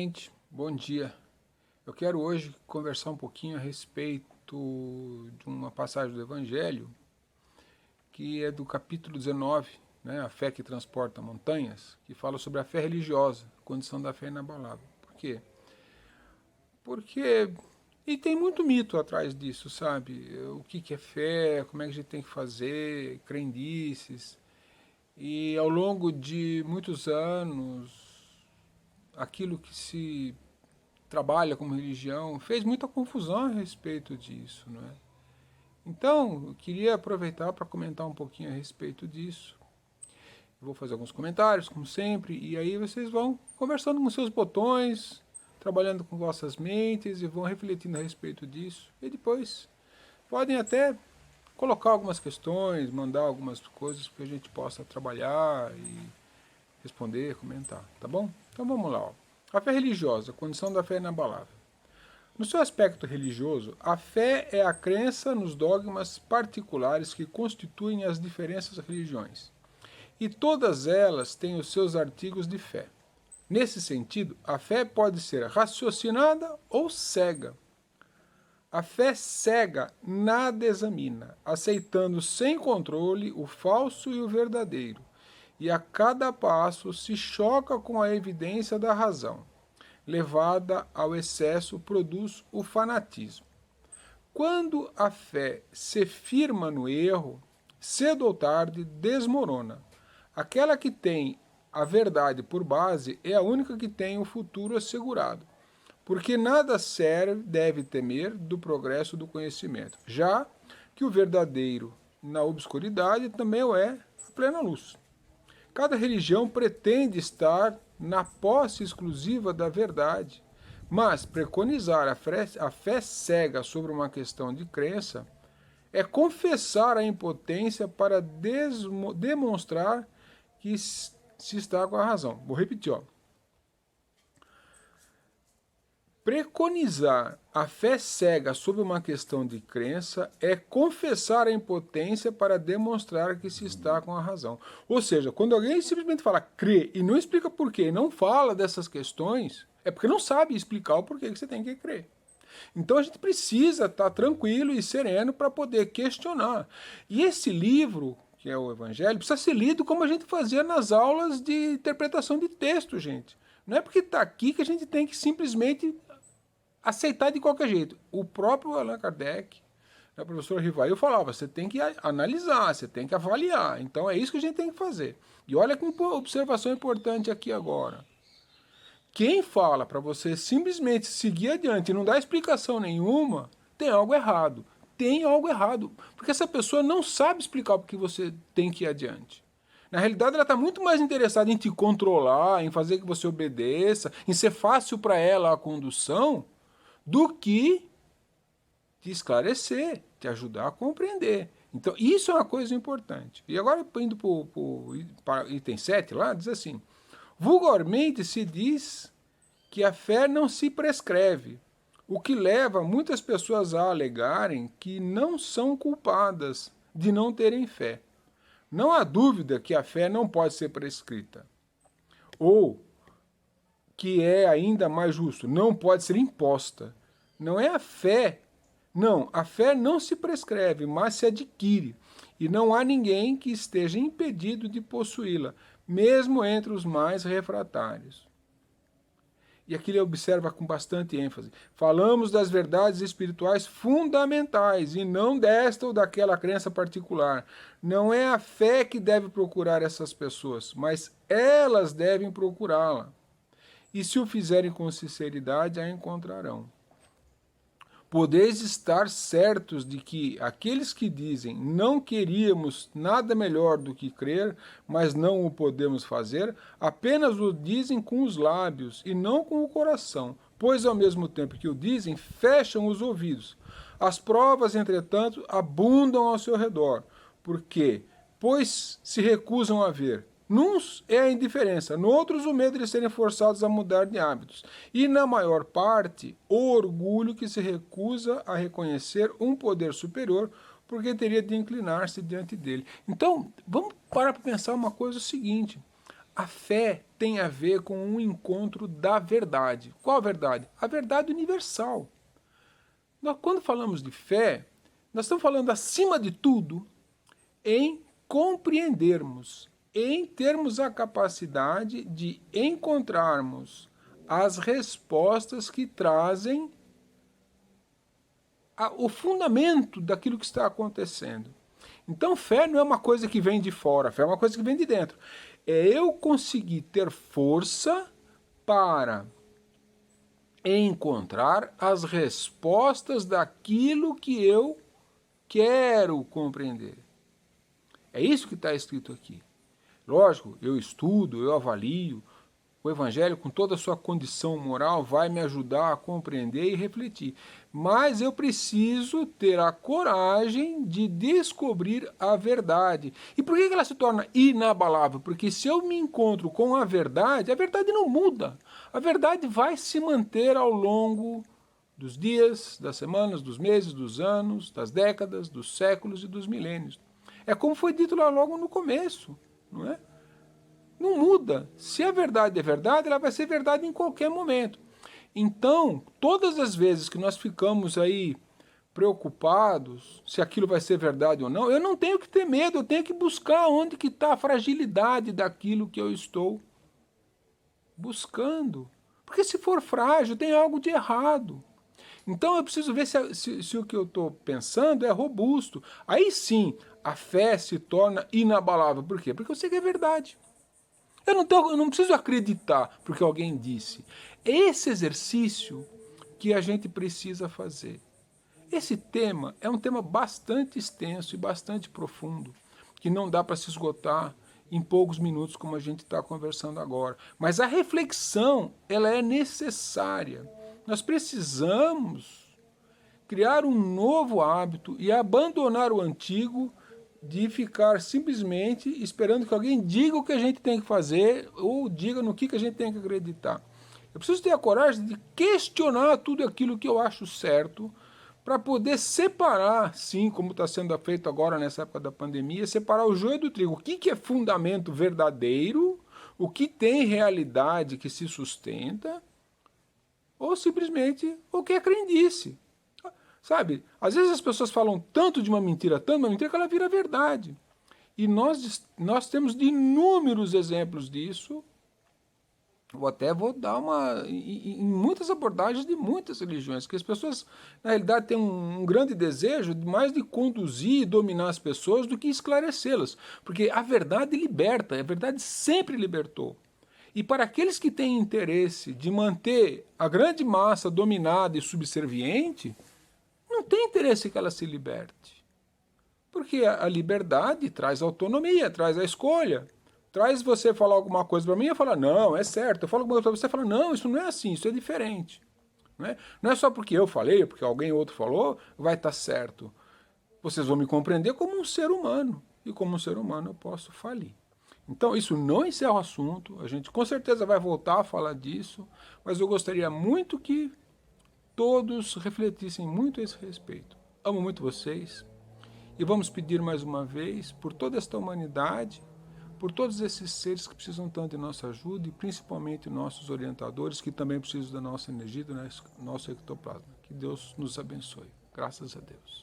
gente, bom dia. Eu quero hoje conversar um pouquinho a respeito de uma passagem do Evangelho, que é do capítulo 19, né, a fé que transporta montanhas, que fala sobre a fé religiosa, a condição da fé inabalável. Por quê? Porque, e tem muito mito atrás disso, sabe? O que é fé, como é que a gente tem que fazer, crendices. E ao longo de muitos anos, aquilo que se trabalha como religião fez muita confusão a respeito disso, não é? Então, eu queria aproveitar para comentar um pouquinho a respeito disso. Eu vou fazer alguns comentários, como sempre, e aí vocês vão conversando com seus botões, trabalhando com vossas mentes e vão refletindo a respeito disso. E depois podem até colocar algumas questões, mandar algumas coisas que a gente possa trabalhar e responder, comentar, tá bom? Então vamos lá. Ó. A fé religiosa, a condição da fé inabalável. No seu aspecto religioso, a fé é a crença nos dogmas particulares que constituem as diferentes religiões. E todas elas têm os seus artigos de fé. Nesse sentido, a fé pode ser raciocinada ou cega. A fé cega nada examina, aceitando sem controle o falso e o verdadeiro, e a cada passo se choca com a evidência da razão. Levada ao excesso, produz o fanatismo. Quando a fé se firma no erro, cedo ou tarde desmorona. Aquela que tem a verdade por base é a única que tem o futuro assegurado, porque nada deve temer do progresso do conhecimento, já que o verdadeiro na obscuridade também o é a plena luz. Cada religião pretende estar na posse exclusiva da verdade, mas preconizar a fé cega sobre uma questão de crença é confessar a impotência para demonstrar que se está com a razão. Vou repetir, ó. Preconizar a fé cega sobre uma questão de crença é confessar a impotência para demonstrar que se está com a razão. Ou seja, quando alguém simplesmente fala crê e não explica por quê, não fala dessas questões, é porque não sabe explicar o porquê que você tem que crer. Então a gente precisa estar tranquilo e sereno para poder questionar. E esse livro, que é o Evangelho, precisa ser lido como a gente fazia nas aulas de interpretação de texto, gente. Não é porque está aqui que a gente tem que simplesmente aceitar de qualquer jeito. O próprio Allan Kardec, o professor Rivail falava, você tem que analisar, você tem que avaliar. Então é isso que a gente tem que fazer. E olha que observação importante aqui agora. Quem fala para você simplesmente seguir adiante e não dar explicação nenhuma, tem algo errado. Tem algo errado. Porque essa pessoa não sabe explicar porque você tem que ir adiante. Na realidade, ela está muito mais interessada em te controlar, em fazer que você obedeça, em ser fácil para ela a condução, do que te esclarecer, te ajudar a compreender. Então, isso é uma coisa importante. E agora, indo para o item 7, lá, diz assim, vulgarmente se diz que a fé não se prescreve, o que leva muitas pessoas a alegarem que não são culpadas de não terem fé. Não há dúvida que a fé não pode ser prescrita. Ou, que é ainda mais justo, não pode ser imposta. Não é a fé. Não, a fé não se prescreve, mas se adquire. E não há ninguém que esteja impedido de possuí-la, mesmo entre os mais refratários. E aqui ele observa com bastante ênfase. Falamos das verdades espirituais fundamentais e não desta ou daquela crença particular. Não é a fé que deve procurar essas pessoas, mas elas devem procurá-la. E se o fizerem com sinceridade, a encontrarão. Podeis estar certos de que aqueles que dizem não queríamos nada melhor do que crer, mas não o podemos fazer, apenas o dizem com os lábios e não com o coração, pois ao mesmo tempo que o dizem, fecham os ouvidos. As provas, entretanto, abundam ao seu redor, porque, pois se recusam a ver. Nuns é a indiferença, noutros o medo de serem forçados a mudar de hábitos, e na maior parte o orgulho que se recusa a reconhecer um poder superior porque teria de inclinar-se diante dele. Então, vamos parar para pensar uma coisa seguinte, A fé tem a ver com um encontro da verdade. Qual a verdade? A verdade universal. Nós, quando falamos de fé, nós estamos falando, acima de tudo, em compreendermos, em termos a capacidade de encontrarmos as respostas que trazem o fundamento daquilo que está acontecendo. Então, fé não é uma coisa que vem de fora, fé é uma coisa que vem de dentro. É eu conseguir ter força para encontrar as respostas daquilo que eu quero compreender. É isso que está escrito aqui. Lógico, eu estudo, eu avalio, o Evangelho, com toda a sua condição moral, vai me ajudar a compreender e refletir. Mas eu preciso ter a coragem de descobrir a verdade. E por que ela se torna inabalável? Porque se eu me encontro com a verdade não muda. A verdade vai se manter ao longo dos dias, das semanas, dos meses, dos anos, das décadas, dos séculos e dos milênios. É como foi dito lá logo no começo, não é? Não muda. Se a verdade é verdade, ela vai ser verdade em qualquer momento. Então, todas as vezes que nós ficamos aí preocupados se aquilo vai ser verdade ou não, eu não tenho que ter medo, eu tenho que buscar onde que está a fragilidade daquilo que eu estou buscando. Porque se for frágil, tem algo de errado. Então eu preciso ver se o que eu estou pensando é robusto. Aí sim, a fé se torna inabalável. Por quê? Porque eu sei que é verdade. Eu não preciso acreditar porque alguém disse. Esse exercício que a gente precisa fazer. Esse tema é um tema bastante extenso e bastante profundo, que não dá para se esgotar em poucos minutos como a gente está conversando agora. Mas a reflexão, ela é necessária. Nós precisamos criar um novo hábito e abandonar o antigo, de ficar simplesmente esperando que alguém diga o que a gente tem que fazer ou diga no que a gente tem que acreditar. Eu preciso ter a coragem de questionar tudo aquilo que eu acho certo para poder separar, sim, como está sendo feito agora nessa época da pandemia, separar o joio do trigo. O que é fundamento verdadeiro, o que tem realidade que se sustenta, ou simplesmente o que é crendice. Sabe, às vezes as pessoas falam tanto de uma mentira, que ela vira verdade. E nós temos inúmeros exemplos disso. Eu até vou dar em muitas abordagens de muitas religiões, que as pessoas, na realidade, têm um grande desejo mais de conduzir e dominar as pessoas do que esclarecê-las. Porque a verdade liberta, a verdade sempre libertou. E para aqueles que têm interesse de manter a grande massa dominada e subserviente, não tem interesse que ela se liberte. Porque a liberdade traz autonomia, traz a escolha. Traz você falar alguma coisa para mim e eu falar, não, é certo. Eu falo alguma coisa para você e fala, não, isso não é assim, isso é diferente. Não é só porque eu falei, ou porque alguém outro falou, vai estar certo. Vocês vão me compreender como um ser humano. E como um ser humano eu posso falir. Então isso não encerra o assunto, a gente com certeza vai voltar a falar disso, mas eu gostaria muito que todos refletissem muito a esse respeito. Amo muito vocês e vamos pedir mais uma vez por toda esta humanidade, por todos esses seres que precisam tanto de nossa ajuda e principalmente nossos orientadores que também precisam da nossa energia, do nosso ectoplasma. Que Deus nos abençoe. Graças a Deus.